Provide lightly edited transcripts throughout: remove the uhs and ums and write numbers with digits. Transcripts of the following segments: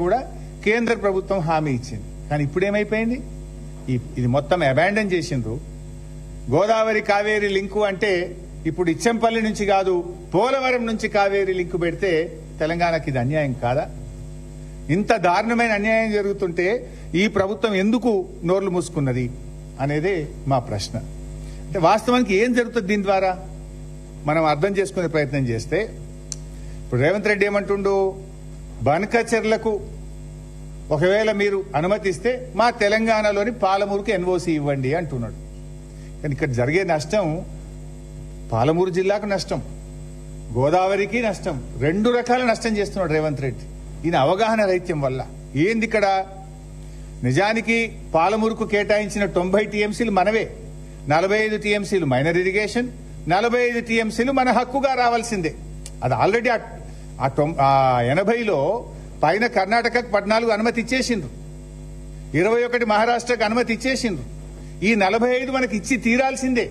కూడా కేంద్ర ప్రభుత్వం హామీ ఇచ్చింది. కానీ ఇప్పుడు ఏమైపోయింది? ఇది మొత్తం అబాండన్ చేసిండ్రు. గోదావరి కావేరీ లింకు అంటే ఇప్పుడు ఇచ్చంపల్లి నుంచి కాదు, పోలవరం నుంచి కావేరీ లింకు పెడితే తెలంగాణకి ఇది అన్యాయం కాదా? ఇంత దారుణమైన అన్యాయం జరుగుతుంటే ఈ ప్రభుత్వం ఎందుకు నోర్లు మూసుకున్నది అనేదే మా ప్రశ్న. అంటే వాస్తవానికి ఏం జరుగుతుంది దీని ద్వారా మనం అర్థం చేసుకునే ప్రయత్నం చేస్తే, ఇప్పుడు రేవంత్ రెడ్డి ఏమంటుండు, బనకచెర్లకు ఒకవేళ మీరు అనుమతిస్తే మా తెలంగాణలోని పాలమూరుకి ఎన్ఓసి ఇవ్వండి అంటున్నాడు. కానీ ఇక్కడ జరిగే నష్టం పాలమూరు జిల్లాకు నష్టం, గోదావరికి నష్టం, రెండు రకాల నష్టం చేస్తున్నాడు రేవంత్ రెడ్డి. ఈయన అవగాహన రైత్యం వల్ల ఏంది ఇక్కడ? నిజానికి పాలమూరుకు కేటాయించిన 90 టీఎంసీలు మనవే, 45 టీఎంసీలు మైనర్ ఇరిగేషన్, 45 టీఎంసీలు మన హక్కుగా రావాల్సిందే. అది ఆల్రెడీ ఆ 80లో పైన కర్ణాటకకు 14 అనుమతి ఇచ్చేసిండ్రు, 21 మహారాష్ట్రకు అనుమతి ఇచ్చేసిండ్రు. ఈ 45 మనకి ఇచ్చి తీరాల్సిందే.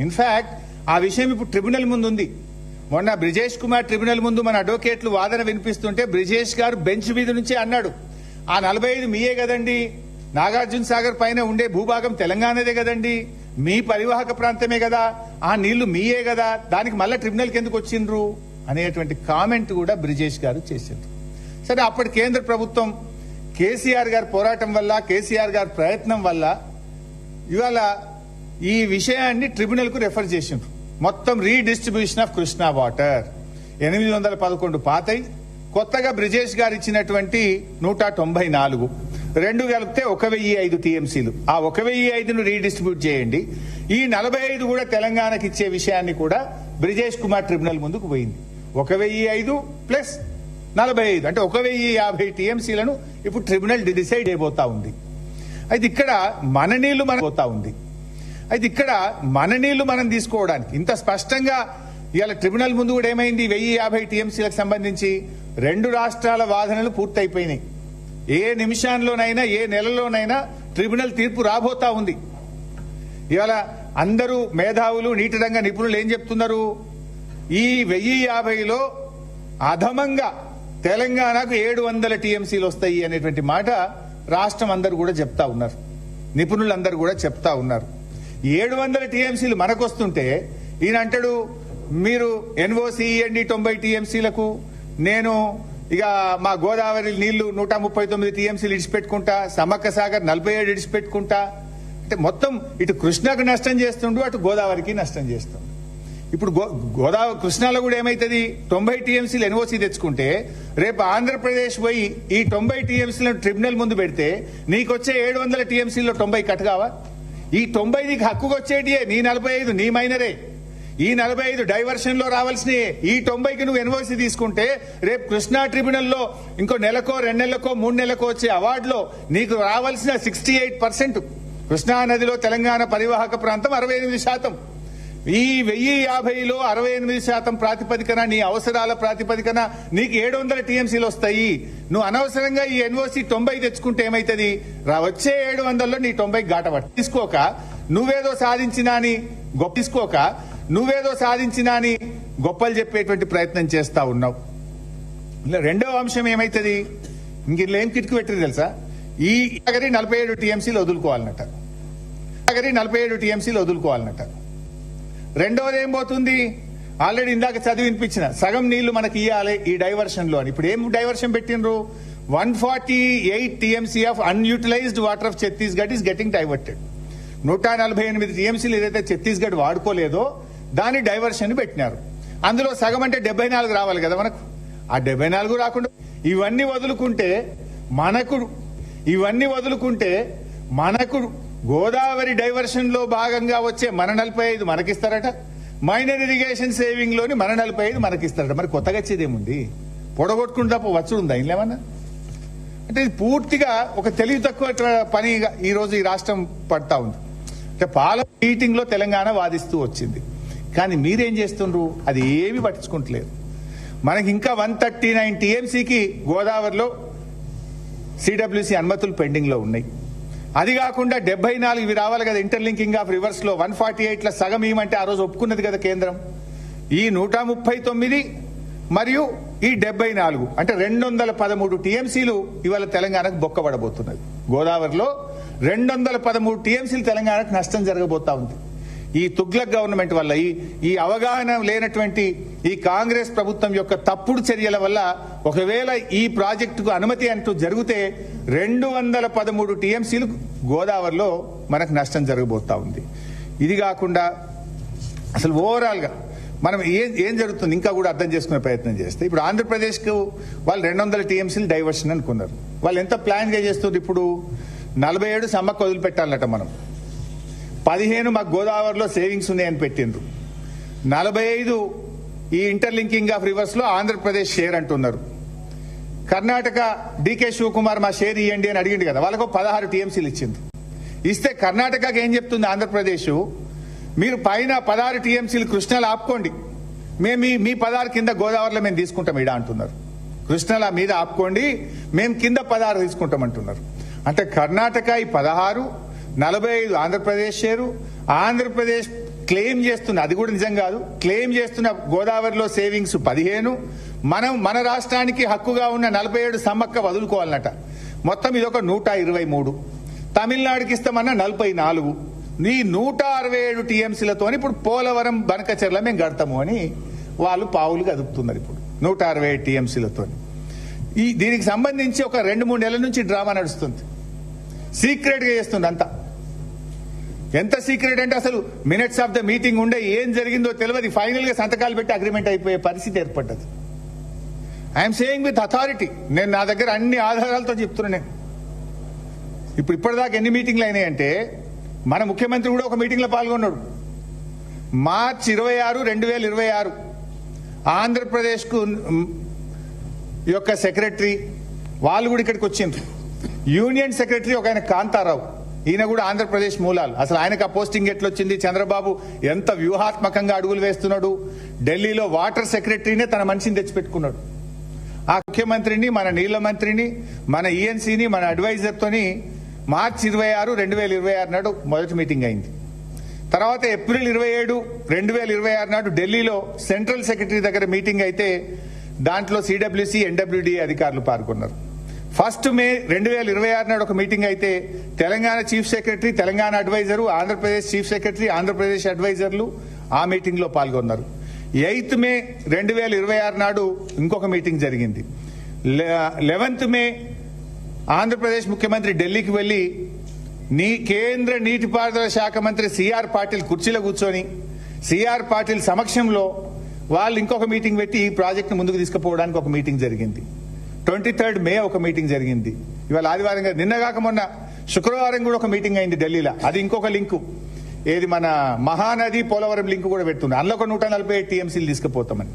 ఇన్ఫాక్ట్ ఆ విషయం ఇప్పుడు ట్రిబ్యునల్ ముందు ఉంది. మొన్న బ్రిజేష్ కుమార్ ట్రిబ్యునల్ ముందు మన అడ్వకేట్లు వాదన వినిపిస్తుంటే బ్రిజేష్ గారు బెంచ్ మీద నుంచే అన్నాడు, ఆ 45 మీయే కదండి, నాగార్జున సాగర్ పైన ఉండే భూభాగం తెలంగాణదే కదండి, మీ పరివాహక ప్రాంతమే కదా, ఆ నీళ్లు మీయే కదా, దానికి మళ్ళా ట్రిబ్యునల్కి ఎందుకు వచ్చిండ్రు అనేటువంటి కామెంట్ కూడా బ్రిజేష్ గారు చేసిండ్రు. సరే, అప్పటి కేంద్ర ప్రభుత్వం కేసీఆర్ గారి పోరాటం వల్ల, కేసీఆర్ గారి ప్రయత్నం వల్ల ఇవాళ ఈ విషయాన్ని ట్రిబ్యునల్ కు రెఫర్ చేసిండ్రు. మొత్తం రీడిస్ట్రిబ్యూషన్ ఆఫ్ కృష్ణా వాటర్ 811 పాతై, కొత్తగా బ్రిజేష్ గారు ఇచ్చినటువంటి 194, రెండు కలిపితే 1005 టీఎంసీలు. ఆ 1005ను రీడిస్ట్రిబ్యూట్ చేయండి, ఈ 45 కూడా తెలంగాణకి ఇచ్చే విషయాన్ని కూడా బ్రిజేష్ కుమార్ ట్రిబ్యునల్ ముందుకు పోయింది. 1005 ప్లస్ 45 అంటే 1050 టీఎంసీలను ఇప్పుడు ట్రిబ్యునల్ డిసైడ్ అయిపోతా ఉంది. అయితే ఇక్కడ మన నీళ్లు మనం పోతా ఉంది. అయితే ఇక్కడ మన నీళ్లు మనం తీసుకోవడానికి ఇంత స్పష్టంగా ఇవాళ ట్రిబ్యునల్ ముందు కూడా ఏమైంది, 1050 టీఎంసీలకు సంబంధించి 2 రాష్ట్రాల వాదనలు పూర్తయిపోయినాయి. ఏ నిమిషాల్లోనైనా ఏ నెలలోనైనా ట్రిబ్యునల్ తీర్పు రాబోతా ఉంది. ఇవాళ అందరూ మేధావులు, నీటి రంగ నిపుణులు ఏం చెప్తున్నారు, ఈ 1050లో అధమంగా తెలంగాణకు 700 టీఎంసీలు వస్తాయి అనేటువంటి మాట రాష్ట్రం అందరూ కూడా చెప్తా ఉన్నారు, నిపుణులందరూ కూడా చెప్తా ఉన్నారు. 700 టీఎంసీలు మనకు వస్తుంటే ఈయన అంటాడు, మీరు ఎన్ఓసి ఇవ్వండి 90 టీఎంసీలకు, నేను ఇక మా గోదావరి నీళ్లు 139 టీఎంసీలు ఇడిచిపెట్టుకుంటా, సమ్మక్క సాగర్ 47 ఇడిచిపెట్టుకుంటా. అంటే మొత్తం ఇటు కృష్ణకు నష్టం చేస్తుండు, అటు గోదావరికి నష్టం చేస్తుండు. ఇప్పుడు గోదావరి కృష్ణాలో కూడా ఏమైతుంది, 90 టీఎంసీలు ఎన్ఓసి తెచ్చుకుంటే రేపు ఆంధ్రప్రదేశ్ పోయి ఈ 90 టీఎంసీలను ట్రిబ్యునల్ ముందు పెడితే నీకొచ్చే 700 టీఎంసీలో 90 కట్టగావా? ఈ 90 నీకు హక్కుకు వచ్చేటియే, నీ 45 నీ మైనరే, ఈ 45 డైవర్షన్ లో రావాల్సినయే. ఈ 90కి నువ్వు ఎన్ఓసి తీసుకుంటే రేపు కృష్ణా ట్రిబ్యునల్లో ఇంకో నెలకో 2 నెలలకో 3 నెలలకో వచ్చే అవార్డులో నీకు రావాల్సిన 68%. కృష్ణా నదిలో తెలంగాణ పరివాహక ప్రాంతం 68%. ఈ 1050లో 68% ప్రాతిపదికన, నీ అవసరాల ప్రాతిపదికన నీకు 700 టీఎంసీలు వస్తాయి. నువ్వు అనవసరంగా ఈ ఎన్ఓసి 90 తెచ్చుకుంటే ఏమైతుంది, వచ్చే 700లో నీ 90 గాటపట్టు తీసుకోక నువ్వేదో సాధించినా అని గొప్పలు చెప్పేటువంటి ప్రయత్నం చేస్తా ఉన్నావు. రెండవ అంశం ఏమైతుంది, ఇంక ఏం కిటుకు పెట్టింది తెలుసా, ఈ 47 టీఎంసీలు వదులుకోవాలన్నట. రెండవది ఏం పోతుంది, ఆల్రెడీ ఇందాక చదివి వినిపించిన సగం నీళ్లు మనకి ఇవ్వాలి ఈ డైవర్షన్ లో అని. ఇప్పుడు ఏం డైవర్షన్ పెట్టినరు, 148 TMC of unutilised water of Chhattisgarh is getting diverted. 148 టీఎంసీలు ఏదైతే ఛత్తీస్గఢ్ వాడుకోలేదో దాని డైవర్షన్ పెట్టినారు. అందులో సగం అంటే 74 రావాలి కదా మనకు. ఆ 74 రాకుండా ఇవన్నీ వదులుకుంటే మనకు గోదావరి డైవర్షన్ లో భాగంగా వచ్చే మన 45 మనకిస్తారట, మైనర్ ఇరిగేషన్ సేవింగ్ లోని మన 45 మనకిస్తారట. మరి కొత్తగా వచ్చేదేముంది, పొడగొట్టుకుంటా వచ్చుడుందా ఇంకేమన్నా? అంటే ఇది పూర్తిగా ఒక తెలివి తక్కువ పనిగా ఈ రోజు ఈ రాష్ట్రం పడతా ఉంది. అంటే పాల మీటింగ్ లో తెలంగాణ వాదిస్తూ వచ్చింది, కానీ మీరేం చేస్తుండ్రు, అది ఏమి పట్టించుకుంటలేదు. మనకి ఇంకా 139 టీఎంసీకి గోదావరిలో సిడబ్ల్యూసీ అనుమతులు పెండింగ్ లో ఉన్నాయి. అది కాకుండా 74 ఇవి రావాలి కదా ఇంటర్లింకింగ్ ఆఫ్ రివర్స్ లో, 148లో సగం ఏమంటే ఆ రోజు ఒప్పుకున్నది కదా కేంద్రం. ఈ 139 మరియు ఈ 74 అంటే 213 టీఎంసీలు ఇవాళ తెలంగాణకు బొక్కబడబోతున్నది. గోదావరిలో 213 టీఎంసీలు తెలంగాణకు నష్టం జరగబోతా ఉంది. ఈ తుగ్లక్ గవర్నమెంట్ వల్ల, ఈ అవగాహన లేనటువంటి ఈ కాంగ్రెస్ ప్రభుత్వం యొక్క తప్పుడు చర్యల వల్ల ఒకవేళ ఈ ప్రాజెక్టుకు అనుమతి అంటూ జరిగితే 213 టీఎంసీలు గోదావరిలో మనకు నష్టం జరగబోతా ఉంది. ఇది కాకుండా అసలు ఓవరాల్ గా మనం ఏం జరుగుతుంది ఇంకా కూడా అర్థం చేసుకునే ప్రయత్నం చేస్తే, ఇప్పుడు ఆంధ్రప్రదేశ్కు వాళ్ళు 200 టీఎంసీలు డైవర్షన్ అనుకున్నారు. వాళ్ళు ఎంత ప్లాన్ గా చేస్తుంది? ఇప్పుడు 47 సమ్మక్క వదిలిపెట్టాలట, మనం 15 మాకు గోదావరిలో సేవింగ్స్ ఉన్నాయని పెట్టిండ్రు, 45 ఈ ఇంటర్లింకింగ్ ఆఫ్ రివర్స్ లో ఆంధ్రప్రదేశ్ షేర్ అంటున్నారు. కర్ణాటక డీకే శివకుమార్ మా షేర్ ఇవ్వండి అని అడిగింది కదా, వాళ్ళకు 16 టీఎంసీలు ఇచ్చింది. ఇస్తే కర్ణాటకకి ఏం చెప్తుంది ఆంధ్రప్రదేశ్, మీరు పైన 16 టీఎంసీలు కృష్ణాలు ఆపుకోండి, మేము మీ 16 కింద గోదావరిలో మేము తీసుకుంటాం ఇడా అంటున్నారు. కృష్ణాల మీద ఆపుకోండి, మేము కింద 16 తీసుకుంటామంటున్నారు. అంటే కర్ణాటక ఈ 16, 45 ఆంధ్రప్రదేశ్ షేరు. ఆంధ్రప్రదేశ్ క్లెయిమ్ చేస్తున్న, అది కూడా నిజం కాదు, క్లెయిమ్ చేస్తున్న గోదావరిలో సేవింగ్స్ 15, మన రాష్ట్రానికి హక్కుగా ఉన్న 47 సమ్మక్క వదులుకోవాలన్నట. మొత్తం ఇదొక 123. తమిళనాడుకి ఇస్తామన్న 44. ఈ 167 టీఎంసీలతో ఇప్పుడు పోలవరం బనకచెర్ల మేము కడతాము అని వాళ్ళు పావులు కదుపుతున్నారు. ఇప్పుడు 167 టీఎంసీలతో దీనికి సంబంధించి ఒక 2-3 నెలల నుంచి డ్రామా నడుస్తుంది. సీక్రెట్ గా చేస్తుంది అంతా. ఎంత సీక్రెట్ అంటే అసలు మినిట్స్ ఆఫ్ ద మీటింగ్ ఉండే ఏం జరిగిందో తెలియదు, ఫైనల్ గా సంతకాలు పెట్టి అగ్రిమెంట్ అయిపోయే పరిస్థితి ఏర్పడ్డది. ఐఎమ్ సేయింగ్ విత్ అథారిటీ, నేను నా దగ్గర అన్ని ఆధారాలతో చెప్తున్నాను. నేను ఇప్పటిదాకా ఎన్ని మీటింగ్లు అయినాయంటే, మన ముఖ్యమంత్రి కూడా ఒక మీటింగ్ లో పాల్గొన్నాడు. మార్చి 26, 2026 ఆంధ్రప్రదేశ్ కు యొక్క సెక్రటరీ వాళ్ళు కూడా ఇక్కడికి వచ్చిండ్రు. యూనియన్ సెక్రటరీ ఒక ఆయన కాంతారావు, ఈయన కూడా ఆంధ్రప్రదేశ్ మూలాలు. అసలు ఆయనకు ఆ పోస్టింగ్ ఎట్లొచ్చింది? చంద్రబాబు ఎంత వ్యూహాత్మకంగా అడుగులు వేస్తున్నాడు. ఢిల్లీలో వాటర్ సెక్రటరీనే తన మనిషిని తెచ్చిపెట్టుకున్నాడు. ఆ ముఖ్యమంత్రిని, మన నీళ్ల మంత్రిని, మన ఈఎన్సీని, మన అడ్వైజర్ తోని మార్చి 26, 2026 నాడు మొదటి మీటింగ్ అయింది. తర్వాత ఏప్రిల్ 27, 2026 నాడు ఢిల్లీలో సెంట్రల్ సెక్రటరీ దగ్గర మీటింగ్ అయితే దాంట్లో సిడబ్ల్యూసీ, ఎన్డబ్ల్యూడి అధికారులు పాల్గొన్నారు. 1 మే 2026 నాడు ఒక మీటింగ్ అయితే Telangana chief secretary, Telangana advisor, Andhra Pradesh chief secretary, Andhra Pradesh అడ్వైజర్లు ఆ మీటింగ్ లో పాల్గొన్నారు. 8 మే 2026 నాడు ఇంకొక మీటింగ్ జరిగింది. 11 మే ఆంధ్రప్రదేశ్ ముఖ్యమంత్రి ఢిల్లీకి వెళ్లి కేంద్ర నీటిపారుదల శాఖ మంత్రి సిఆర్ పాటిల్ కుర్చీలో కూర్చొని సిఆర్ పాటిల్ సమక్షంలో వాళ్ళు ఇంకొక మీటింగ్ పెట్టి ఈ ప్రాజెక్ట్ ముందుకు తీసుకుపోవడానికి ఒక మీటింగ్ జరిగింది. 23 మే ఒక మీటింగ్ జరిగింది. ఇవాళ ఆదివారం, నిన్నగాక మొన్న శుక్రవారం కూడా ఒక మీటింగ్ అయింది ఢిల్లీలో. అది ఇంకొక లింకు, ఏది మన మహానది పోలవరం లింకు కూడా పెడుతుంది. అందులో ఒక 147 టీఎంసీలు తీసుకుపోతామని.